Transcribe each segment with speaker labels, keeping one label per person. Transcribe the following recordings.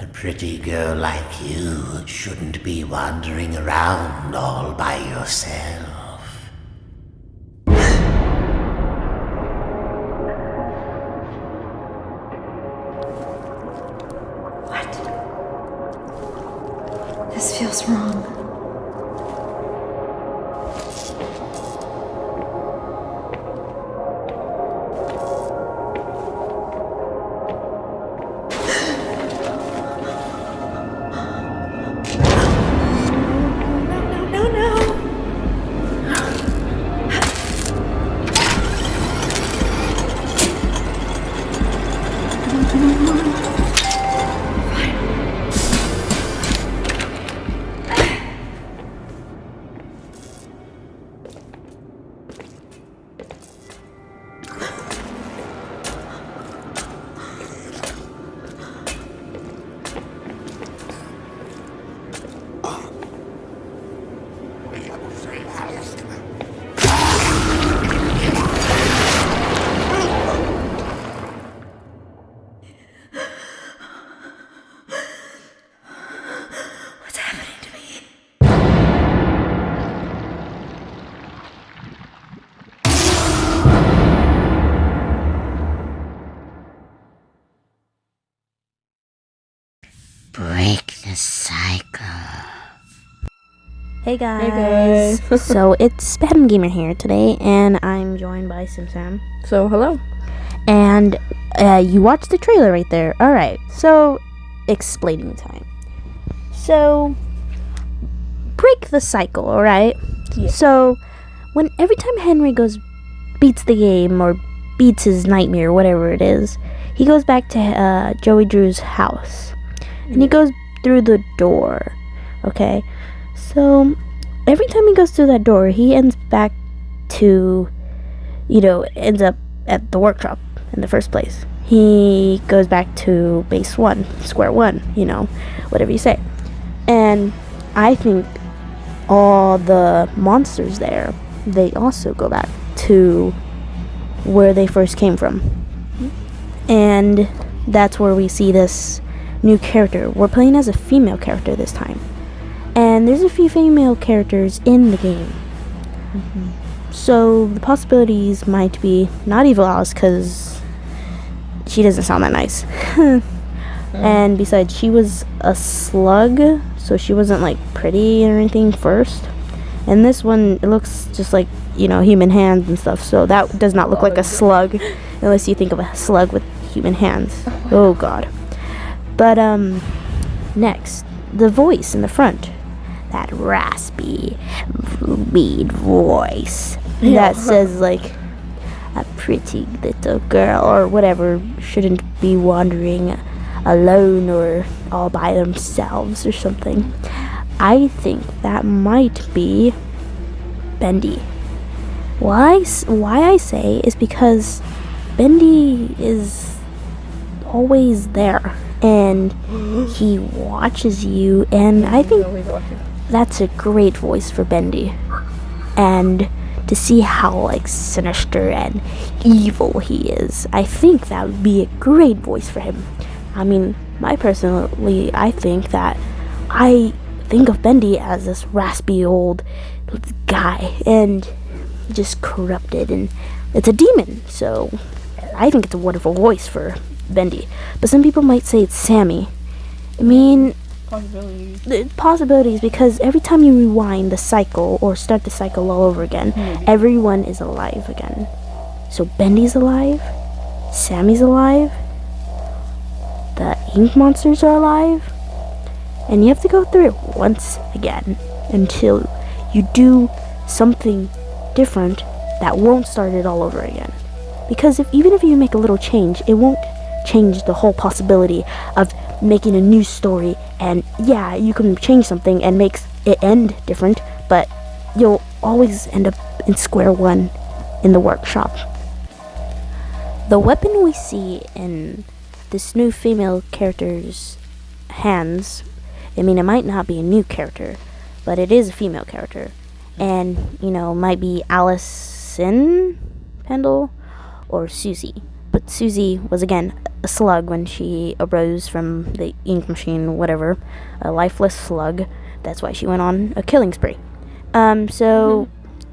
Speaker 1: A pretty girl like you shouldn't be wandering around all by yourself.
Speaker 2: What? This feels wrong. What's happening to me?
Speaker 1: Break the cycle.
Speaker 3: Hey guys.
Speaker 4: Hey guys.
Speaker 3: So it's Spam Gamer here today, and I'm joined by Sam.
Speaker 4: So, hello.
Speaker 3: And you watched the trailer right there. All right. So explaining time. So break the cycle. All right.
Speaker 4: Yeah.
Speaker 3: So when every time Henry beats the game or beats his nightmare, whatever it is, he goes back to Joey Drew's house, and he goes through the door. Okay. So every time he goes through that door, he ends back to, ends up at the workshop in the first place. He goes back to base one, square one, whatever you say. And I think all the monsters there, they also go back to where they first came from. And that's where we see this new character. We're playing as a female character this time. And there's a few female characters in the game. So the possibilities might be not Evil Alice, because she doesn't sound that nice. And besides, she was a slug, so she wasn't like pretty or anything first. And this one, it looks just like, human hands and stuff, so that does not look like a slug, unless you think of a slug with human hands. Oh god. But next, the voice in the front. That raspy, weed voice that says like, a pretty little girl or whatever shouldn't be wandering alone or all by themselves or something. I think that might be Bendy. Why I say is because Bendy is always there and he watches you, and I think that's a great voice for Bendy. And to see how sinister and evil he is, I think that would be a great voice for him. I mean, I think of Bendy as this raspy old guy and just corrupted, and it's a demon, so I think it's a wonderful voice for Bendy. But some people might say it's Sammy. I mean, possibilities, because every time you rewind the cycle or start the cycle all over again, everyone is alive again. So Bendy's alive, Sammy's alive, the ink monsters are alive, and you have to go through it once again until you do something different that won't start it all over again. Because even if you make a little change, it won't change the whole possibility of making a new story. And yeah, you can change something and make it end different, but you'll always end up in square one in the workshop. The weapon we see in this new female character's hands, I mean, it might not be a new character, but it is a female character. And, might be Allison Pendle or Susie. but Susie was again a slug when she arose from the ink machine, whatever, a lifeless slug. That's why she went on a killing spree. So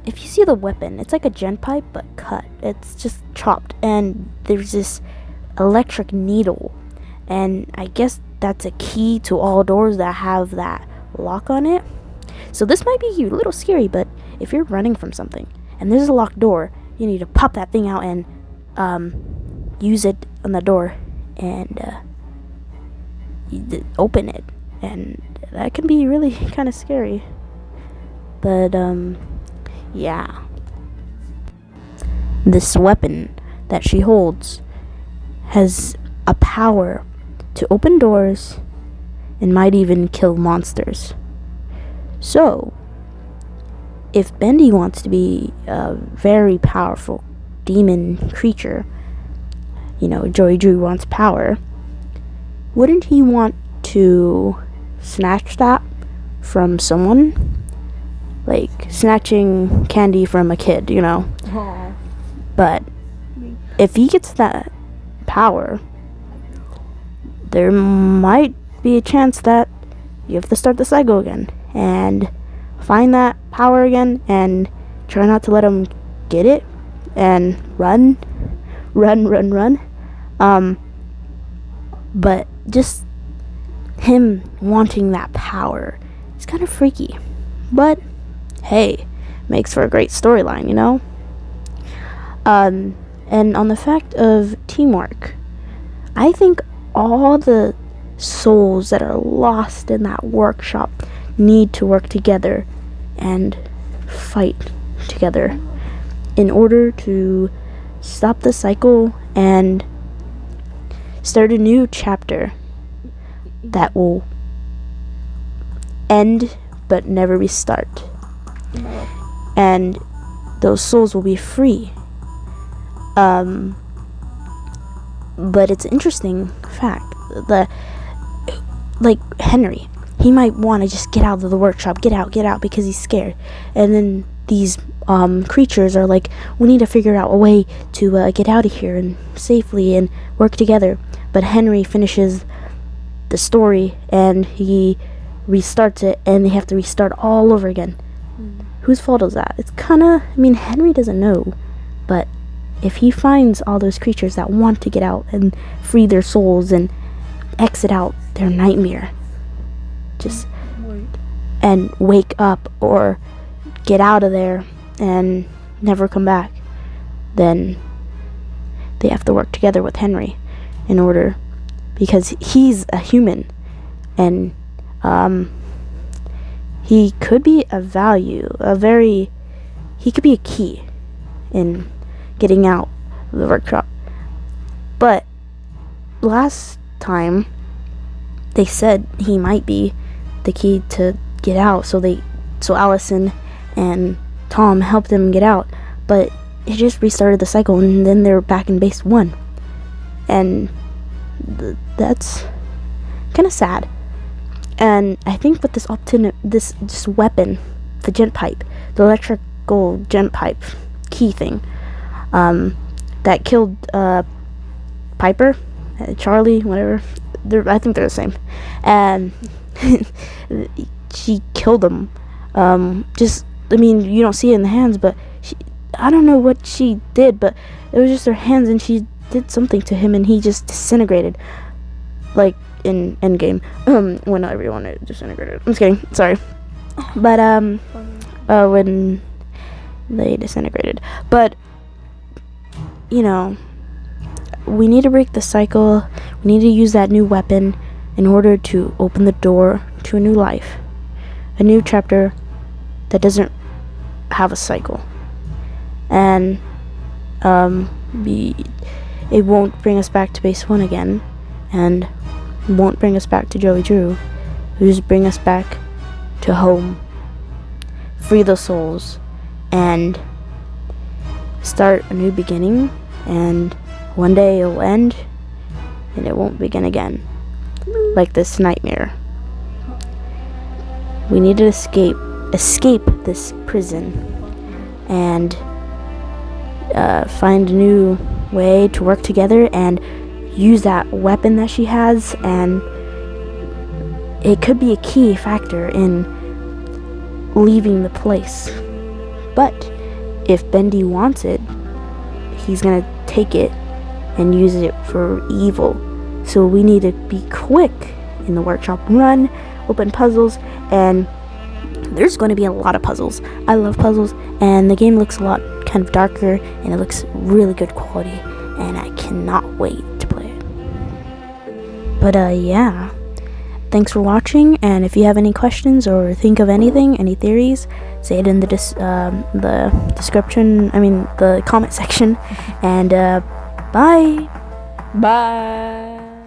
Speaker 3: if you see the weapon, it's like a gent pipe but cut. It's just chopped, and there's this electric needle, and I guess that's a key to all doors that have that lock on it. So this might be a little scary, but if you're running from something and there's a locked door, you need to pop that thing out and use it on the door and open it, and that can be really kind of scary. But yeah, this weapon that she holds has a power to open doors and might even kill monsters. So if Bendy wants to be a very powerful demon creature, Joey Drew wants power, wouldn't he want to snatch that from someone? Like snatching candy from a kid,
Speaker 2: Aww.
Speaker 3: But if he gets that power, there might be a chance that you have to start the cycle again and find that power again and try not to let him get it and run. But just him wanting that power is kind of freaky. But hey, makes for a great storyline, And on the fact of teamwork, I think all the souls that are lost in that workshop need to work together and fight together in order to stop the cycle and start a new chapter that will end but never restart. And those souls will be free. But it's an interesting fact. Like Henry, he might want to just get out of the workshop, get out because he's scared. And then these creatures are like, we need to figure out a way to get out of here and safely and work together. But Henry finishes the story and he restarts it, and they have to restart all over again. Whose fault is that? It's Henry doesn't know, but if he finds all those creatures that want to get out and free their souls and exit out their nightmare, and wake up or get out of there and never come back, then they have to work together with Henry in order, because he's a human and he could be he could be a key in getting out of the workshop. But last time they said he might be the key to get out, so Allison and Tom helped him get out, but it just restarted the cycle, and then they're back in base 1, and that's kind of sad. And I think with this weapon, the gent pipe, the electrical gent pipe key thing, that killed Piper, Charlie, whatever. I think they're the same. And she killed him. You don't see it in the hands, but I don't know what she did, but it was just her hands, and she did something to him, and he just disintegrated, like in Endgame, when everyone disintegrated. I'm just kidding, sorry. But when they disintegrated. But we need to break the cycle. We need to use that new weapon in order to open the door to a new life, a new chapter that doesn't have a cycle. And it won't bring us back to base 1 again, and won't bring us back to Joey Drew. It'll just bring us back to home, free the souls, and start a new beginning. And one day it'll end, and it won't begin again, like this nightmare. We need to escape this prison, and find a new way to work together and use that weapon that she has, and it could be a key factor in leaving the place. But if Bendy wants it, he's gonna take it and use it for evil. So we need to be quick in the workshop, run, open puzzles, and there's going to be a lot of puzzles. I love puzzles, and the game looks a lot kind of darker, and it looks really good quality, and I cannot wait to play it. But yeah, thanks for watching, and if you have any questions or think of anything, any theories, say it in the description, the comment section, and bye.
Speaker 4: Bye.